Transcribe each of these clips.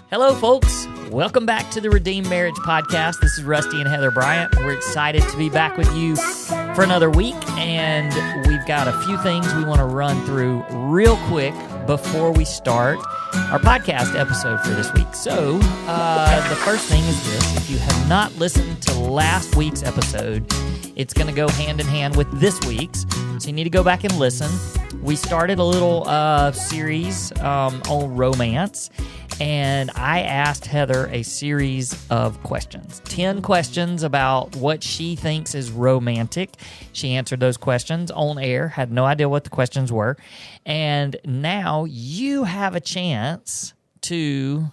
Hello, folks. Welcome back to the Redeemed Marriage Podcast. This is Rusty and Heather Bryant. We're excited to be back with you for another week, and we've got a few things we want to run through real quick before we start our podcast episode for this week. So, the first thing is this. If you have not listened to last week's episode, it's going to go hand in hand with this week's, so you need to go back and listen. We started a little series on romance, and I asked Heather a series of questions. 10 questions about what she thinks is romantic. She answered those questions on air, had no idea what the questions were. And now you have a chance to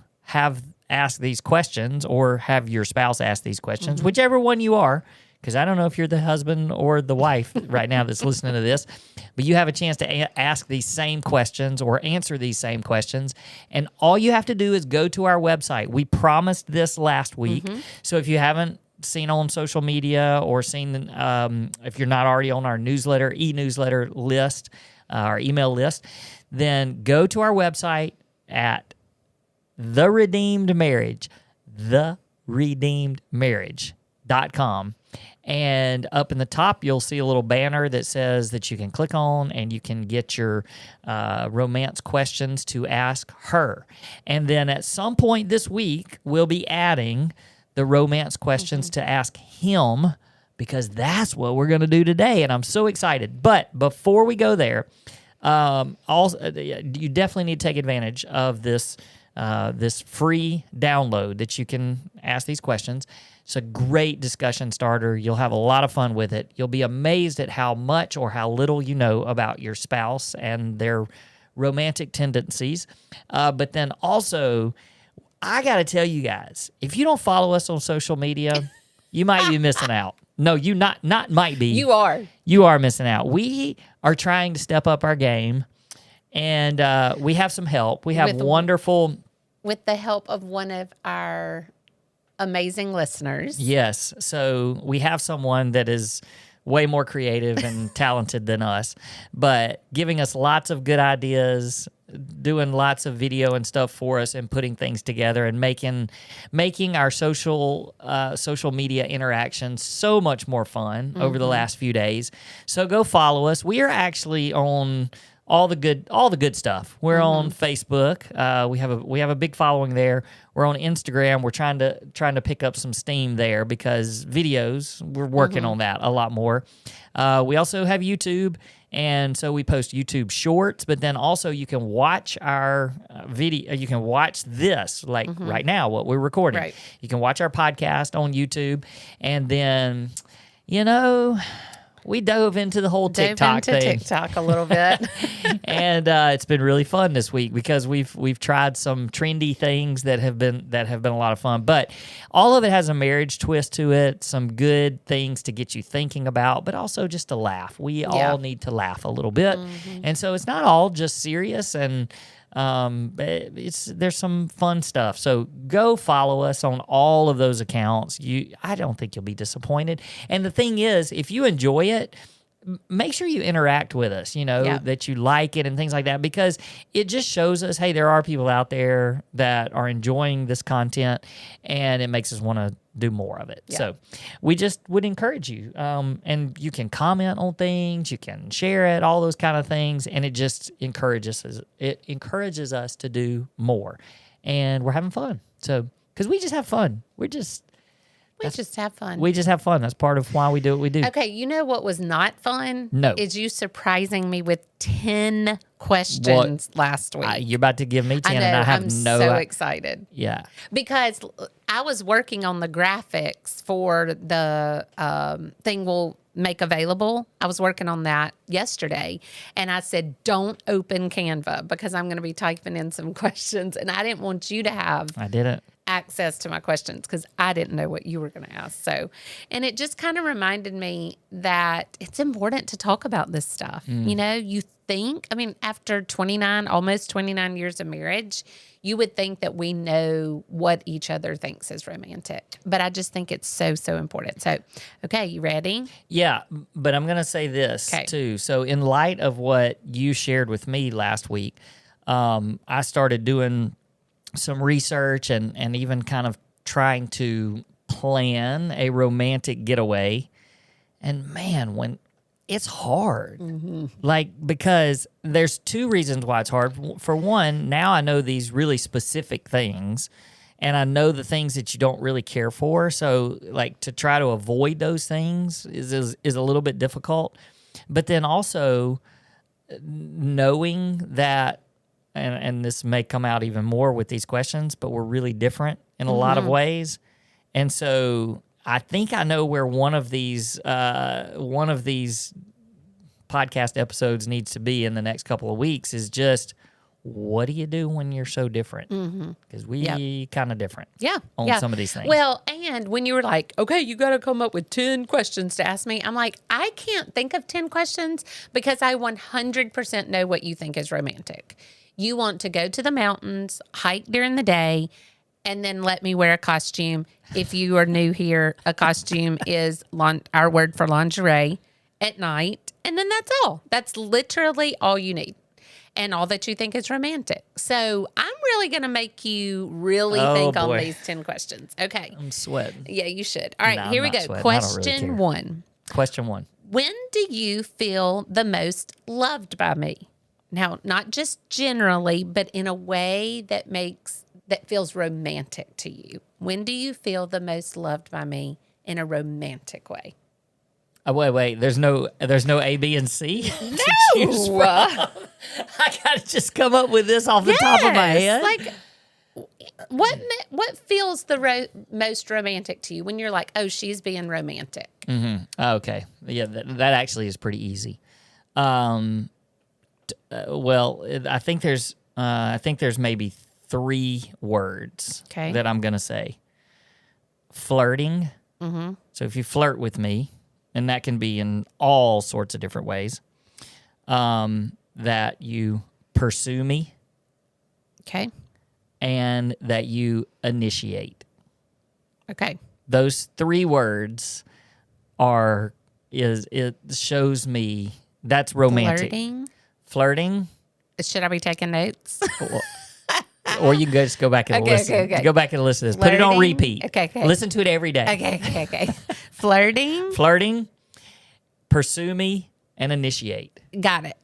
ask these questions or have your spouse ask these questions, whichever one you are. Because I don't know if you're the husband or the wife right now that's listening to this, but you have a chance to ask these same questions or answer these same questions. And all you have to do is go to our website. We promised this last week. So if you haven't seen on social media or seen, if you're not already on our e-newsletter list, our email list, then go to our website at theredeemedmarriage.com. And up in the top, you'll see a little banner that says that you can click on and you can get your romance questions to ask her. And then at some point this week, we'll be adding the romance questions to ask him, because that's what we're going to do today. And I'm so excited. But before we go there, you definitely need to take advantage of this free download that you can ask these questions. It's a great discussion starter. You'll have a lot of fun with it. You'll be amazed at how much or how little you know about your spouse and their romantic tendencies. But then also, I got to tell you guys, if you don't follow us on social media, you might be missing out. No, you not might be. You are. You are missing out. We are trying to step up our game, and we have some help. We have wonderful... With the help of one of our amazing listeners. Yes. So we have someone that is way more creative and talented than us, but giving us lots of good ideas, doing lots of video and stuff for us, and putting things together and making our social media interactions so much more fun over the last few days. So go follow us. We are actually on all the good stuff. We're on Facebook. We have a big following there. We're on Instagram. We're trying to pick up some steam there because videos, we're working on that a lot more. We also have YouTube, and so we post YouTube shorts, but then also you can watch our video. You can watch this right now, what we're recording. Right. You can watch our podcast on YouTube, and then, we dove into the whole TikTok thing. TikTok a little bit. And it's been really fun this week because we've tried some trendy things that have been a lot of fun. But all of it has a marriage twist to it, some good things to get you thinking about, but also just to laugh. We all need to laugh a little bit. And so it's not all just serious, and there's some fun stuff. So go follow us on all of those accounts. I don't think you'll be disappointed. And the thing is, if you enjoy it, make sure you interact with us, that you like it and things like that, because it just shows us, hey, there are people out there that are enjoying this content, and it makes us want to do more of it. Yeah. So we just would encourage you. And you can comment on things, you can share it, all those kind of things, and it just encourages us to do more. And we're having fun. So, because we just have fun. We just have fun. We just have fun. That's part of why we do what we do. Okay, you know what was not fun? No. Is you surprising me with 10 questions last week. You're about to give me 10, and I have I'm so excited. Yeah. Because I was working on the graphics for the thing we'll make available. I was working on that yesterday, and I said, don't open Canva because I'm going to be typing in some questions, and I didn't want you to have access to my questions because I didn't know what you were going to ask. So, and it just kind of reminded me that it's important to talk about this stuff. You think, after almost 29 years of marriage, you would think that we know what each other thinks is romantic. But I just think it's so, so important. So, okay, you ready? Yeah, but I'm going to say this too. So in light of what you shared with me last week, I started doing some research and even kind of trying to plan a romantic getaway. And man, when it's hard, like, because there's two reasons why it's hard. For one, now I know these really specific things, and I know the things that you don't really care for. So, like, to try to avoid those things is a little bit difficult. But then also knowing that, and this may come out even more with these questions, but we're really different in a lot of ways. And so I think I know where one of these podcast episodes needs to be in the next couple of weeks is just, what do you do when you're so different? Because we kind of different on some of these things. Well, and when you were like, okay, you got to come up with 10 questions to ask me, I'm like, I can't think of 10 questions because I 100% know what you think is romantic. You want to go to the mountains, hike during the day, and then let me wear a costume. If you are new here, a costume is our word for lingerie at night. And then that's all. That's literally all you need. And all that you think is romantic. So I'm really going to make you really think on these 10 questions. Okay. I'm sweating. Yeah, you should. All right, No, here I'm we go. not sweating. Question one. Question one. When do you feel the most loved by me? Now, not just generally, but in a way that feels romantic to you. When do you feel the most loved by me in a romantic way? Oh, wait. There's no A, B, and C? No. I got to just come up with this off the top of my head. Like, what feels the most romantic to you when you're like, oh, she's being romantic? Okay. Yeah, that actually is pretty easy. Well, I think there's maybe 3 words that I'm going to say. Flirting. So if you flirt with me, and that can be in all sorts of different ways, that you pursue me. Okay. And that you initiate. Okay. Those 3 words it shows me that's romantic. Flirting. Should I be taking notes? Or you can just go back and listen. Okay. Go back and listen to this. Put it on repeat. Okay. Listen to it every day. Okay. Flirting. Pursue me, and initiate. Got it.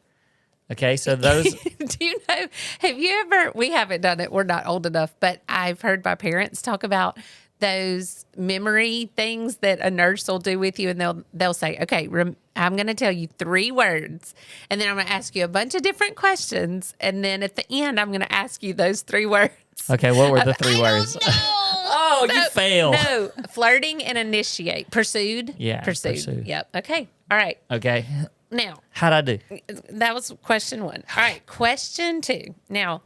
Okay, so those... Do you know, we haven't done it, we're not old enough, but I've heard my parents talk about those memory things that a nurse will do with you, and they'll say, okay, I'm going to tell you 3 words, and then I'm going to ask you a bunch of different questions, and then at the end, I'm going to ask you those 3 words. Okay, what were the 3 words? You failed. No, flirting and initiate. Pursued? Yeah, Pursued. Yep. Okay. All right. Okay. Now. How'd I do? That was question 1. All right. Question 2. Now,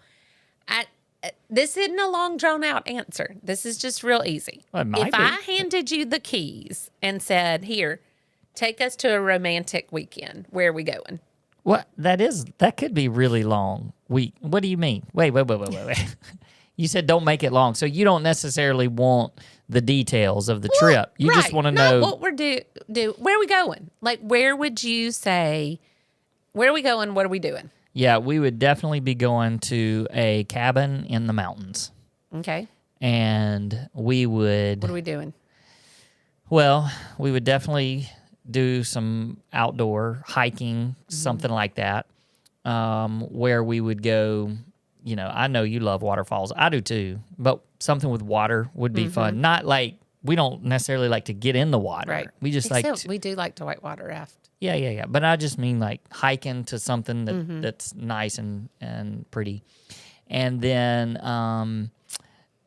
this isn't a long, drawn-out answer. This is just real easy. Well, it might be. I handed you the keys and said, here, take us to a romantic weekend, where are we going? What? That could be really long. What do you mean? Wait. You said don't make it long. So you don't necessarily want the details of the trip. You just want to know what we're where are we going? Like, where would you say, where are we going? What are we doing? Yeah, we would definitely be going to a cabin in the mountains. Okay. And we would... What are we doing? Well, we would definitely do some outdoor hiking, something like that, where we would go... You know, I know you love waterfalls. I do too. But something with water would be fun. Not like, we don't necessarily like to get in the water. Right. We just we do like to whitewater raft. Yeah. But I just mean like hiking to something that's nice and pretty. And then,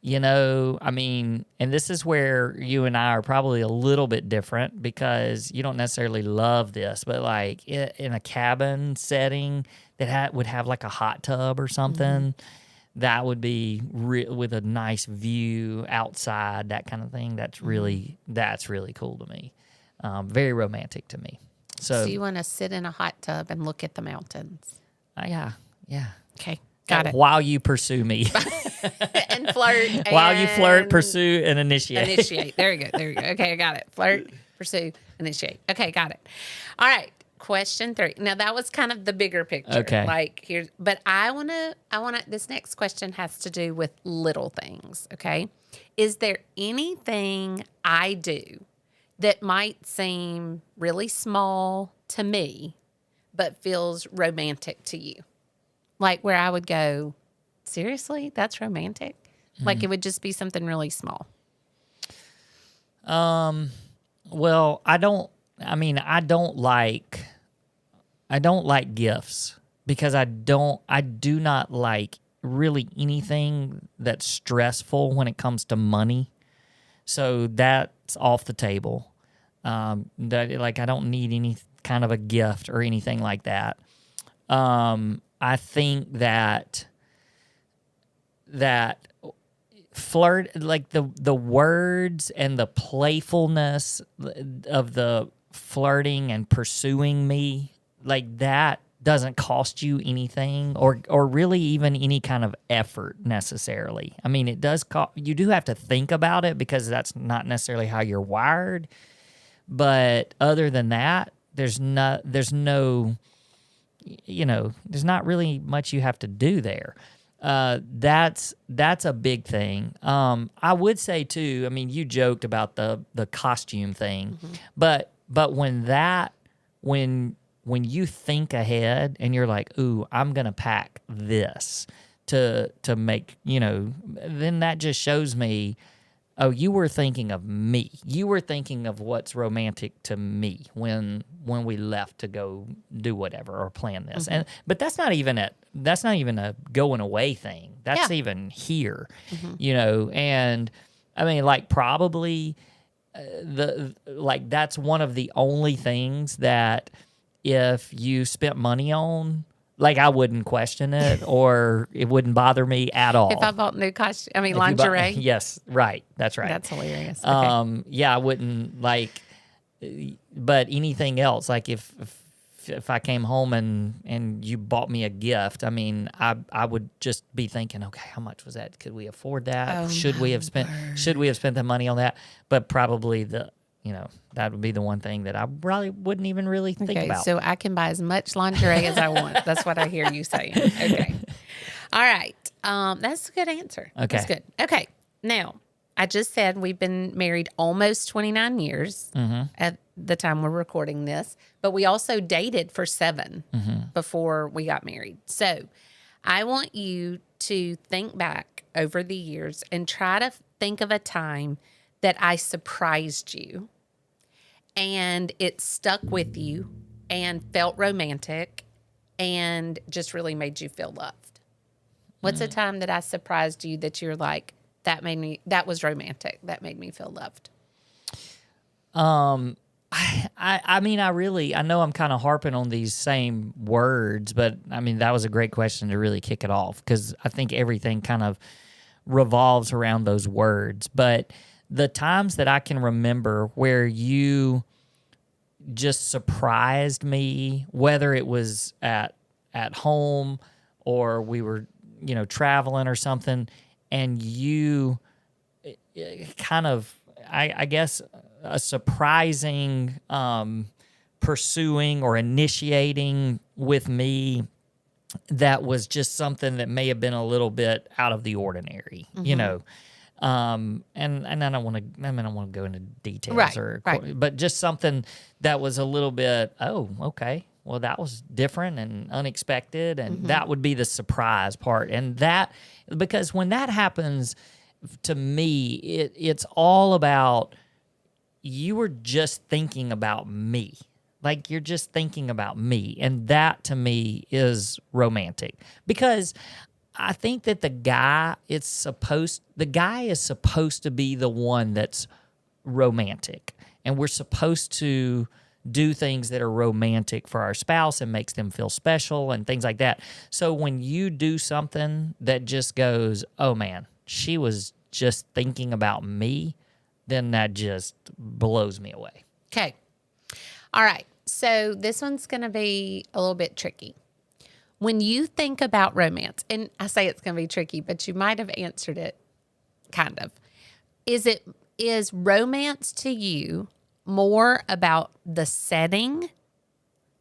you know, I mean, and this is where you and I are probably a little bit different because you don't necessarily love this, but like in a cabin setting that would have like a hot tub or something, that would be with a nice view outside, that kind of thing. That's really cool to me. Very romantic to me. So you want to sit in a hot tub and look at the mountains? Yeah. Okay. Got it. While you pursue me. And flirt. While you flirt, pursue, and initiate. Initiate. There you go. Okay, I got it. Flirt, pursue, initiate. Okay, got it. All right. Question 3. Now that was kind of the bigger picture. Okay. Like here's, but I wanna. This next question has to do with little things. Okay. Is there anything I do that might seem really small to me, but feels romantic to you? Like where I would go, seriously, that's romantic? Like it would just be something really small. Well, I don't like gifts because I do not like really anything that's stressful when it comes to money. So that's off the table. I don't need any kind of a gift or anything like that. I think that flirt, like the words and the playfulness of the flirting and pursuing me, like that doesn't cost you anything or really even any kind of effort necessarily. I mean, it does you do have to think about it because that's not necessarily how you're wired. But other than that, there's not really much you have to do there. That's a big thing. I would say too, I mean, you joked about the costume thing, but when you think ahead and you're like, ooh, I'm going to pack this to make, then that just shows me, oh, you were thinking of me. You were thinking of what's romantic to me when we left to go do whatever or plan this. But that's not even a going away thing. That's even here, and I mean, like probably that's one of the only things that if you spent money on, like I wouldn't question it or it wouldn't bother me at all. If I bought new lingerie. Yes, right. That's right. That's hilarious. Okay. Yeah, I wouldn't but anything else, like if I came home and you bought me a gift, I mean, I would just be thinking, okay, how much was that? Could we afford that? Oh, should we have spent the money on that? But probably that would be the one thing that I probably wouldn't even really think about. So I can buy as much lingerie as I want. That's what I hear you saying. Okay. All right. That's a good answer. Okay. That's good. Okay. Now, I just said we've been married almost 29 years at the time we're recording this, but we also dated for 7 before we got married. So I want you to think back over the years and try to think of a time that I surprised you and it stuck with you and felt romantic and just really made you feel loved. What's a time that I surprised you that you're like, that was romantic. That made me feel loved. I mean, I know I'm kind of harping on these same words, but I mean, that was a great question to really kick it off because I think everything kind of revolves around those words. But the times that I can remember where you just surprised me, whether it was at home or we were, traveling or something, and you kind of, I guess, a surprising pursuing or initiating with me that was just something that may have been a little bit out of the ordinary, and I don't want to go into details right. But just something that was a little bit, oh, okay, well, that was different and unexpected, and that would be the surprise part. And that, because when that happens to me, it's all about you were just thinking about me. Like you're just thinking about me. And that to me is romantic because I think that the guy is supposed to be the one that's romantic. And we're supposed to do things that are romantic for our spouse and makes them feel special and things like that. So when you do something that just goes, oh man, she was just thinking about me, then that just blows me away. Okay. All right. So this one's going to be a little bit tricky. When you think about romance, and I say it's going to be tricky, but you might have answered it kind of. Is romance to you more about the setting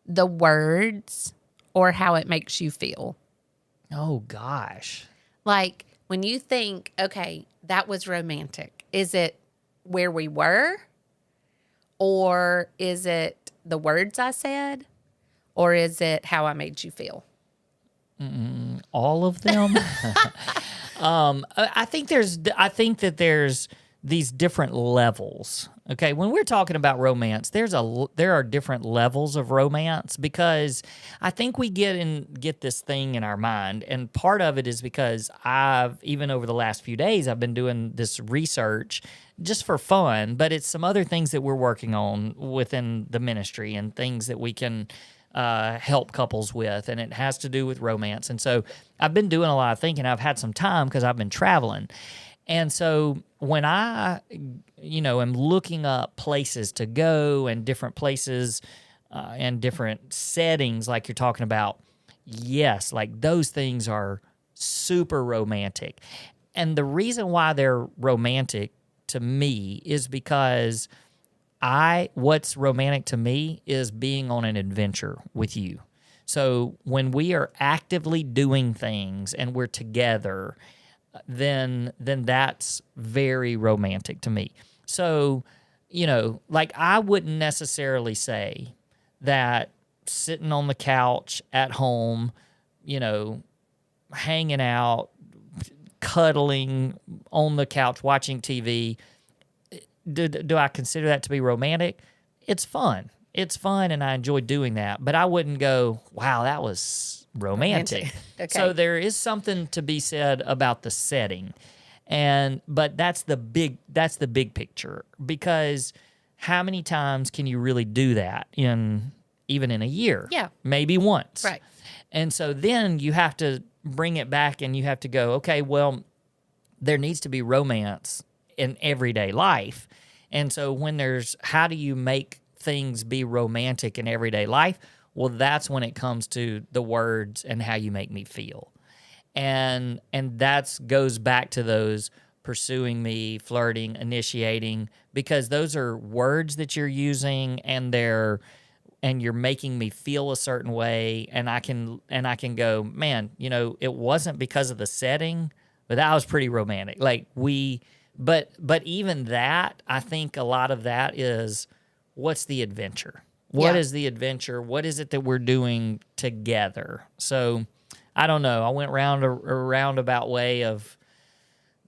the words or how it makes you feel? Oh, gosh. Like when you think, okay, that was romantic, is it where we were? Or is it the words I said? Or is it how I made you feel? All of them. I think that there's these different levels. Okay, when we're talking about romance, there are different levels of romance, because I think we get this thing in our mind, and part of it is because even over the last few days I've been doing this research just for fun, but it's some other things that we're working on within the ministry and things that we can help couples with, and it has to do with romance. And so I've been doing a lot of thinking. I've had some time because I've been traveling. And so when I, am looking up places to go and different places and different settings like you're talking about, yes, like those things are super romantic. And the reason why they're romantic to me is because what's romantic to me is being on an adventure with you. So when we are actively doing things and we're together, then that's very romantic to me. So, like I wouldn't necessarily say that sitting on the couch at home, hanging out, cuddling on the couch, watching TV, do I consider that to be romantic? It's fun. It's fun, and I enjoy doing that. But I wouldn't go, wow, that was romantic. Okay. So there is something to be said about the setting, but that's the big picture. Because how many times can you really do that even in a year? Yeah, maybe once. Right. And so then you have to bring it back, and you have to go, okay, well, there needs to be romance in everyday life. And so how do you make things be romantic in everyday life? Well, that's when it comes to the words and how you make me feel. And that goes back to those pursuing me, flirting, initiating, because those are words that you're using, and you're making me feel a certain way, and I can go, man, it wasn't because of the setting, but that was pretty romantic. Like but even that, I think a lot of that is, what's the adventure? What is the adventure? What is it that we're doing together? So I don't know. I went round a roundabout way of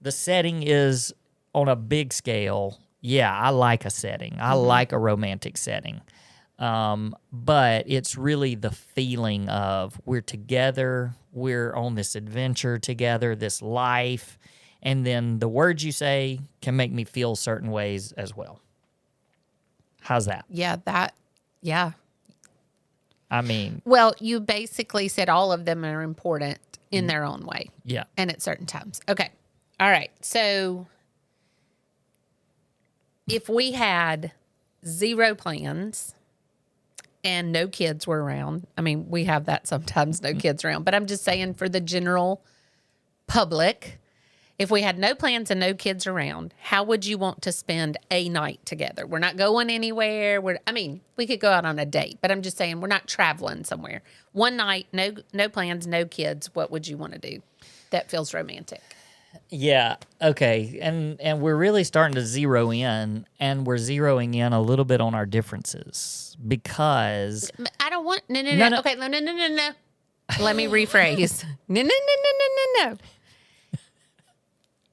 the setting is on a big scale. Yeah, I like a setting. I like a romantic setting. But it's really the feeling of we're together, we're on this adventure together, this life, and then the words you say can make me feel certain ways as well. How's that? Yeah. I mean, well, you basically said all of them are important in their own way. Yeah. And at certain times. Okay. All right. So if we had 0 plans and no kids were around, I mean, we have that sometimes, no kids around, but I'm just saying for the general public, if we had no plans and no kids around, how would you want to spend a night together? We're not going anywhere. We could go out on a date, but I'm just saying we're not traveling somewhere. One night, no plans, no kids. What would you want to do that feels romantic? Yeah. Okay. And we're really starting to zero in, and we're zeroing in a little bit on our differences, because I don't want no. Okay, no. Let me rephrase. No.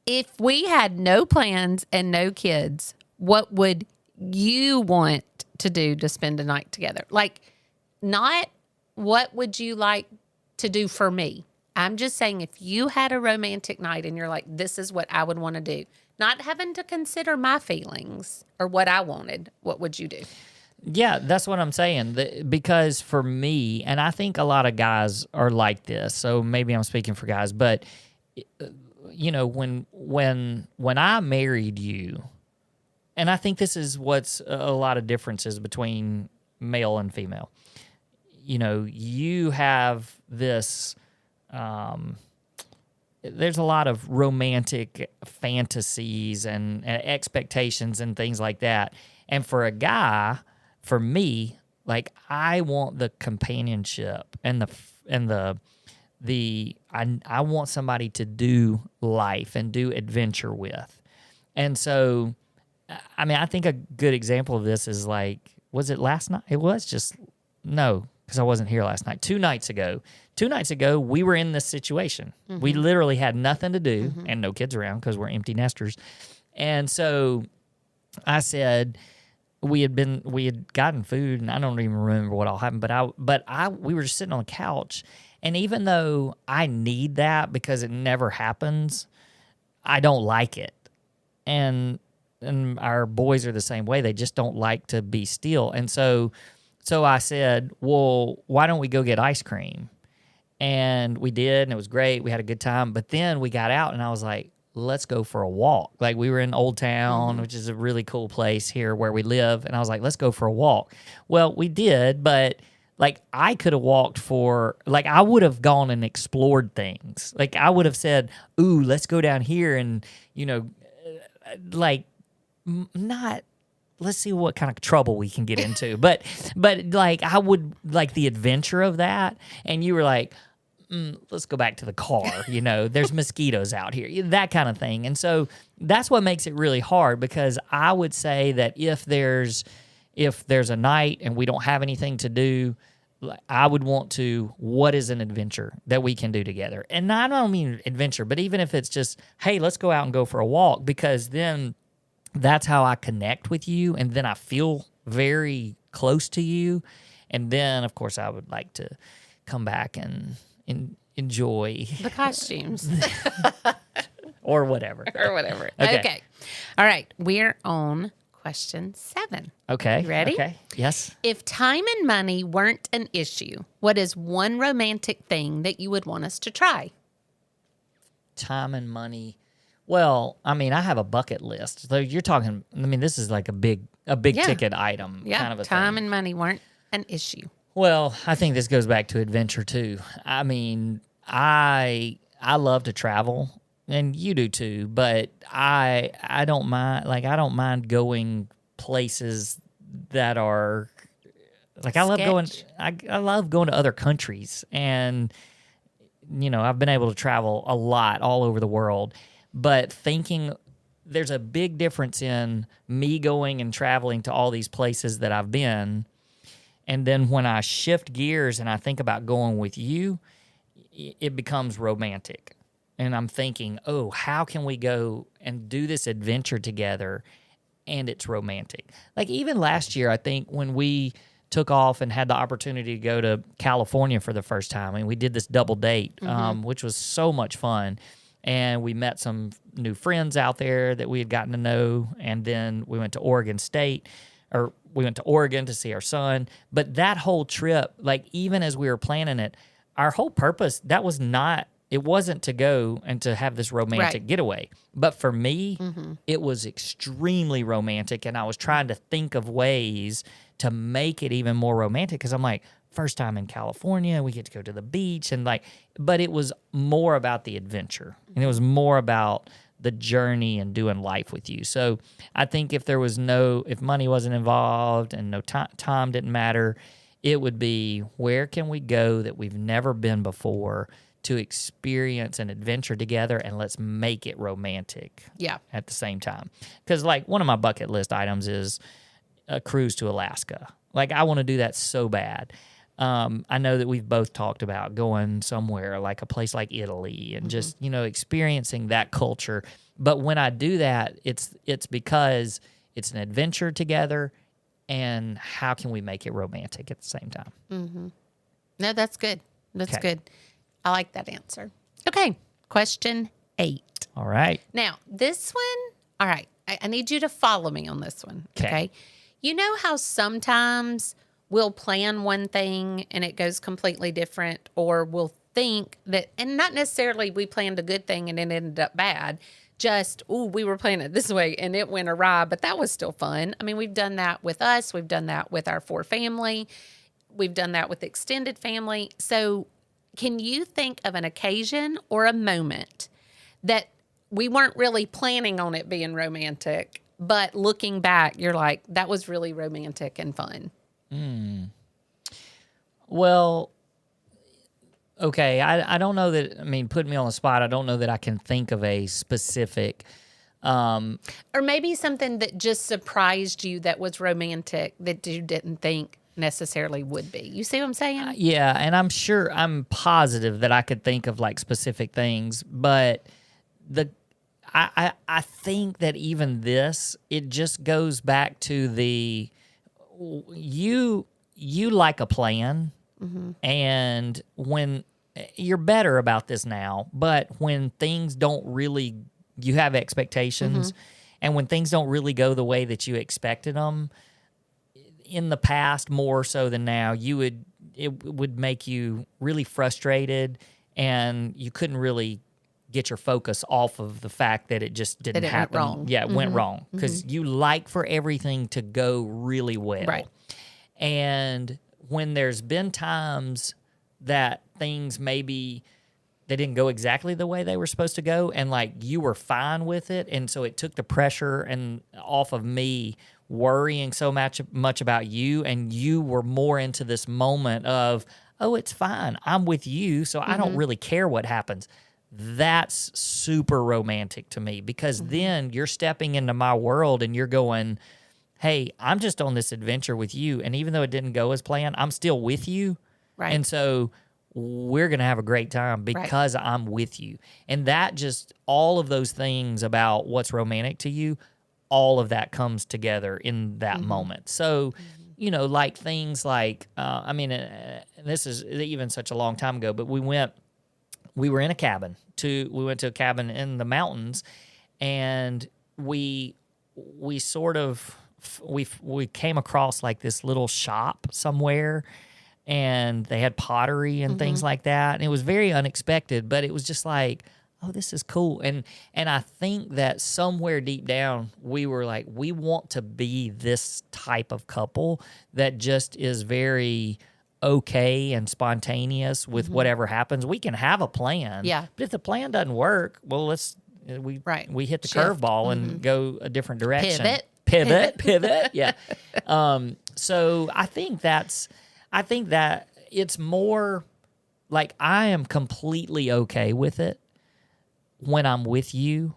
If we had no plans and no kids, what would you want to do to spend a night together? Like, not what would you like to do for me? I'm just saying, if you had a romantic night and you're like, this is what I would want to do, not having to consider my feelings or what I wanted, what would you do? Yeah, that's what I'm saying. Because for me, and I think a lot of guys are like this, so maybe I'm speaking for guys, but when I married you, and I think this is what's a lot of differences between male and female. You have this. There's a lot of romantic fantasies and expectations and things like that. And for a guy, for me, Like, I want the companionship and I want somebody to do life and do adventure with. And so, I mean, I think a good example of this is like, was it last night? It was just, no, because I wasn't here last night. 2 nights ago, we were in this situation. We literally had nothing to do and no kids around because we're empty nesters. And so I said, we had gotten food, and I don't even remember what all happened, we were just sitting on the couch. And even though I need that because it never happens, I don't like it. And our boys are the same way. They just don't like to be still. And so I said, well, why don't we go get ice cream? And we did, and it was great. We had a good time. But then we got out, and I was like, let's go for a walk. Like, we were in Old Town, which is a really cool place here where we live. And I was like, let's go for a walk. Well, we did, but like, I could have walked I would have gone and explored things. Like, I would have said, ooh, let's go down here and, let's see what kind of trouble we can get into. but like, I would like the adventure of that. And you were like, let's go back to the car. There's mosquitoes out here, that kind of thing. And so that's what makes it really hard, because I would say that if there's a night and we don't have anything to do, I would want to, what is an adventure that we can do together? And I don't mean adventure, but even if it's just, hey, let's go out and go for a walk, because then that's how I connect with you. And then I feel very close to you. And then, of course, I would like to come back and enjoy the costumes or whatever. Okay. All right. We're on question 7. Okay. You ready? Okay. Yes. If time and money weren't an issue, what is one romantic thing that you would want us to try? Time and money. Well, I mean, I have a bucket list. So you're talking, I mean, this is like a big ticket item kind of a time thing. And money weren't an issue. Well, I think this goes back to adventure too. I mean, I love to travel, and you do too, but I don't mind, like, I don't mind going places that are like, I love going to other countries, and I've been able to travel a lot all over the world, but thinking there's a big difference in me going and traveling to all these places that I've been. And then when I shift gears and I think about going with you, it becomes romantic. And I'm thinking, oh, how can we go and do this adventure together? And it's romantic. Like, even last year, I think when we took off and had the opportunity to go to California for the first time, and we did this double date, which was so much fun. And we met some new friends out there that we had gotten to know. And then we went to Oregon State, or we went to Oregon to see our son. But that whole trip, like, even as we were planning it, our whole purpose, it wasn't to go and to have this romantic getaway. But for me, it was extremely romantic. And I was trying to think of ways to make it even more romantic, because I'm like, first time in California, we get to go to the beach, and but it was more about the adventure, and it was more about the journey and doing life with you. So I think if money wasn't involved and no time didn't matter, it would be, where can we go that we've never been before to experience an adventure together, and let's make it romantic at the same time. Because, like, one of my bucket list items is a cruise to Alaska. Like, I want to do that so bad. I know that we've both talked about going somewhere like a place like Italy and just, experiencing that culture. But when I do that, it's because it's an adventure together, and how can we make it romantic at the same time? Mm-hmm. No, that's good. That's good. I like that answer. Okay. Question 8. All right. Now, this one, all right, I need you to follow me on this one. Okay. You know how sometimes we'll plan one thing and it goes completely different, or we'll think that, and not necessarily we planned a good thing and it ended up bad, just, we were planning it this way and it went awry, but that was still fun. I mean, we've done that with us. We've done that with our 4 family. We've done that with extended family. So can you think of an occasion or a moment that we weren't really planning on it being romantic, but looking back, you're like, that was really romantic and fun? Well, okay. I don't know that, I mean, put me on the spot. I don't know that I can think of a specific. Or maybe something that just surprised you that was romantic that you didn't think necessarily would be. You see what I'm saying? Yeah, and I'm positive that I could think of like specific things, but I think that even this, it just goes back to the you like a plan, and when you're better about this now, but when things don't really, you have expectations, and when things don't really go the way that you expected them in the past, more so than now, it would make you really frustrated, and you couldn't really get your focus off of the fact that it just didn't That it went happen. wrong. Yeah, it went wrong because you like for everything to go really well. Right. And when there's been times that things maybe they didn't go exactly the way they were supposed to go, and like you were fine with it, and so it took the pressure and off of me worrying so much about you, and you were more into this moment of, oh, it's fine, I'm with you, so I don't really care what happens. That's super romantic to me, because then you're stepping into my world and you're going, hey, I'm just on this adventure with you, and even though it didn't go as planned, I'm still with you. Right. And so we're going to have a great time because I'm with you. And that just, all of those things about what's romantic to you, all of that comes together in that moment. So, you know, like things like, I mean, this is even such a long time ago, but we were in a cabin. We went to a cabin in the mountains, and we sort of, we came across like this little shop somewhere, and they had pottery and things like that. And it was very unexpected, but it was just like, oh, this is cool. And I think that somewhere deep down, we were like, we want to be this type of couple that just is very okay and spontaneous with whatever happens. We can have a plan. Yeah. But if the plan doesn't work, well, we hit the curveball and go a different direction. Pivot. Yeah. So I think that it's more like I am completely okay with it when I'm with you,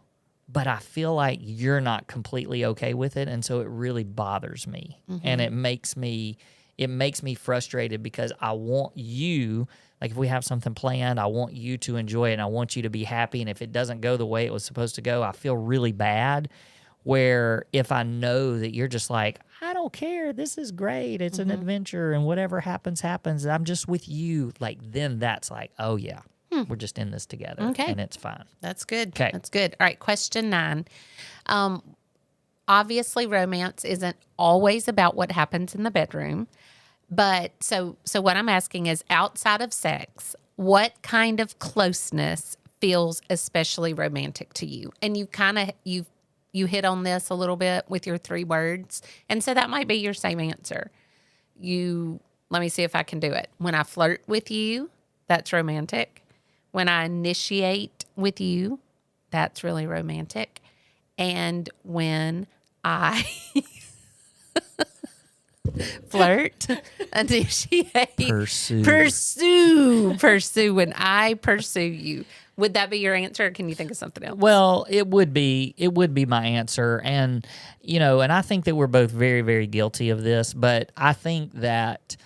but I feel like you're not completely okay with it, and so it really bothers me, and it makes me frustrated because I want you, like if we have something planned, I want you to enjoy it, and I want you to be happy, and if it doesn't go the way it was supposed to go, I feel really bad. Where if I know that you're just like, I don't care, this is great, it's an adventure, and whatever happens, I'm just with you, like then that's like, oh yeah, we're just in this together, and it's fine. That's good. Okay. That's good. All right, question 9. Obviously, romance isn't always about what happens in the bedroom, but so what I'm asking is, outside of sex, what kind of closeness feels especially romantic to you? And you hit on this a little bit with your 3 words. And so that might be your same answer. Let me see if I can do it. When I flirt with you, that's romantic. When I initiate with you, that's really romantic. And when I flirt, initiate, pursue. When I pursue you. Would that be your answer, or can you think of something else? Well, it would be my answer. And, you know, and I think that we're both very, very guilty of this, but I think that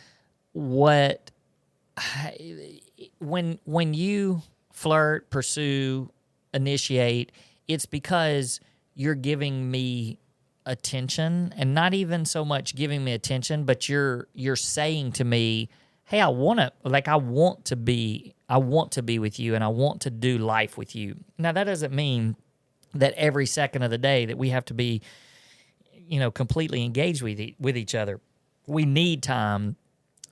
when you flirt, pursue, initiate, it's because you're giving me attention, and not even so much giving me attention, but you're saying to me, hey, I want to be with you, and I want to do life with you. Now, that doesn't mean that every second of the day that we have to be, you know, completely engaged with each other. We need time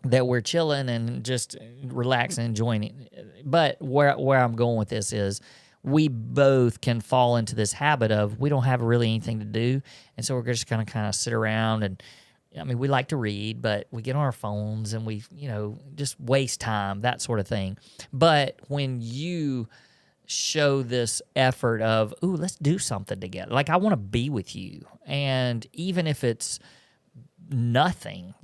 that we're chilling and just relaxing and enjoying it. But where I'm going with this is, we both can fall into this habit of we don't have really anything to do, and so we're just going to kind of sit around, and I mean, we like to read, but we get on our phones and we, you know, just waste time, that sort of thing. But when you show this effort of, ooh, let's do something together, like I want to be with you, and even if it's nothing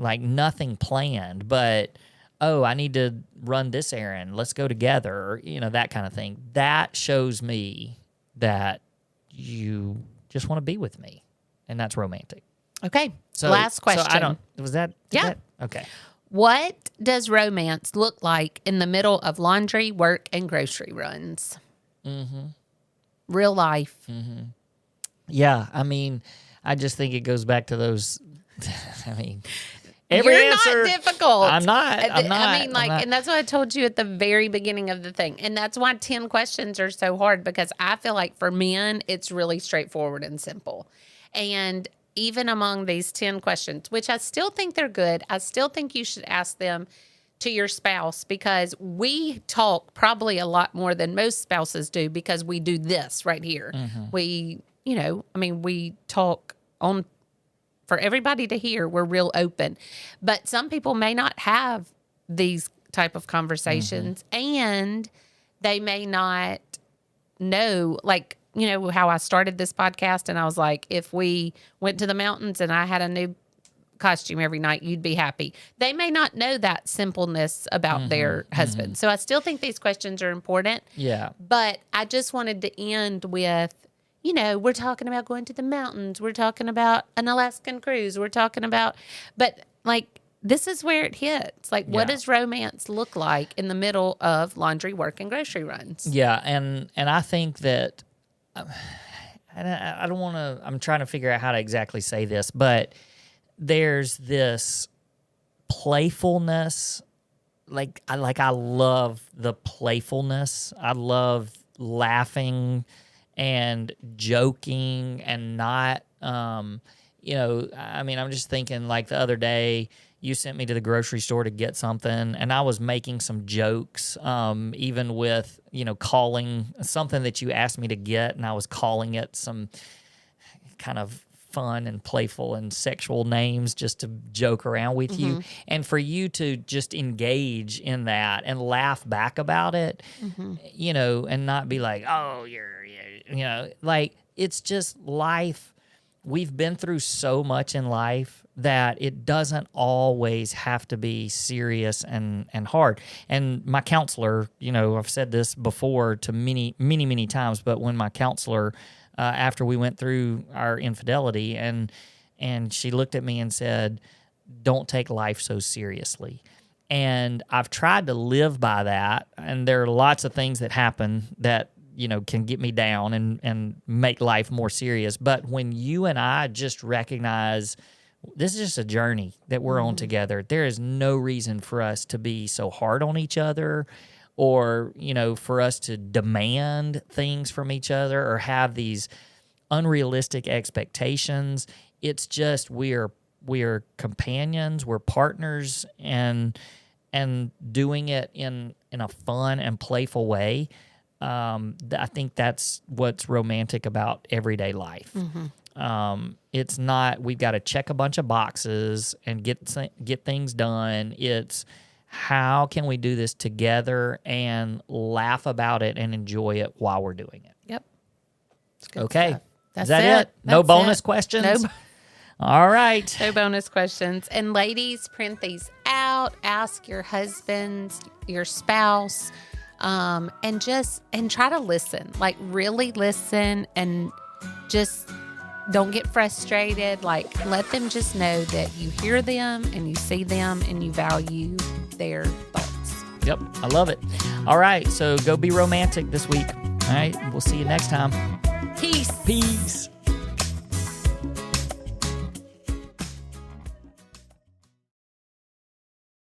planned, but I need to run this errand. Let's go together, or, that kind of thing. That shows me that you just want to be with me, and that's romantic. Okay. So last question. Okay. What does romance look like in the middle of laundry, work, and grocery runs? Mm-hmm. Real life. Mm-hmm. Yeah. I mean, I just think it goes back to those. Every You're answer, not difficult. I'm not. And that's what I told you at the very beginning of the thing. And that's why 10 questions are so hard, because I feel like for men, it's really straightforward and simple. And even among these 10 questions, which I still think they're good, I still think you should ask them to your spouse, because we talk probably a lot more than most spouses do, because we do this right here. Mm-hmm. We talk on for everybody to hear. We're real open. But some people may not have these type of conversations, and they may not know, like, how I started this podcast, and I was like, if we went to the mountains and I had a new costume every night, you'd be happy. They may not know that simpleness about their husband. So I still think these questions are important. Yeah. But I just wanted to end with, we're talking about going to the mountains. We're talking about an Alaskan cruise. We're talking about, but like, this is where it hits. Like, what does romance look like in the middle of laundry, work, and grocery runs? Yeah. And I think that, I don't want to, I'm trying to figure out how to exactly say this, but there's this playfulness. I love the playfulness. I love laughing and joking and not, I'm just thinking, like, the other day, you sent me to the grocery store to get something, and I was making some jokes, even with, calling something that you asked me to get, and I was calling it some kind of fun and playful and sexual names just to joke around with you. And for you to just engage in that and laugh back about it, and not be like, oh, it's just life. We've been through so much in life that it doesn't always have to be serious and hard. And my counselor, I've said this before to many, many, many times, but when my counselor, after we went through our infidelity, and she looked at me and said, don't take life so seriously. And I've tried to live by that. And there are lots of things that happen that, can get me down and make life more serious. But when you and I just recognize this is just a journey that we're on together, there is no reason for us to be so hard on each other, or, for us to demand things from each other or have these unrealistic expectations. It's just we're companions, we're partners, and doing it in a fun and playful way. I think that's what's romantic about everyday life. It's not we've got to check a bunch of boxes and get things done. It's how can we do this together and laugh about it and enjoy it while we're doing it? Yep. Okay. Stuff. Is that it? No bonus questions? No. All right. No bonus questions. And ladies, print these out. Ask your husband, your spouse, and try to listen. Like, really listen, and just don't get frustrated. Like, let them just know that you hear them and you see them and you value their thoughts. Yep. I love it. All right. So go be romantic this week. All right. We'll see you next time. Peace. Peace.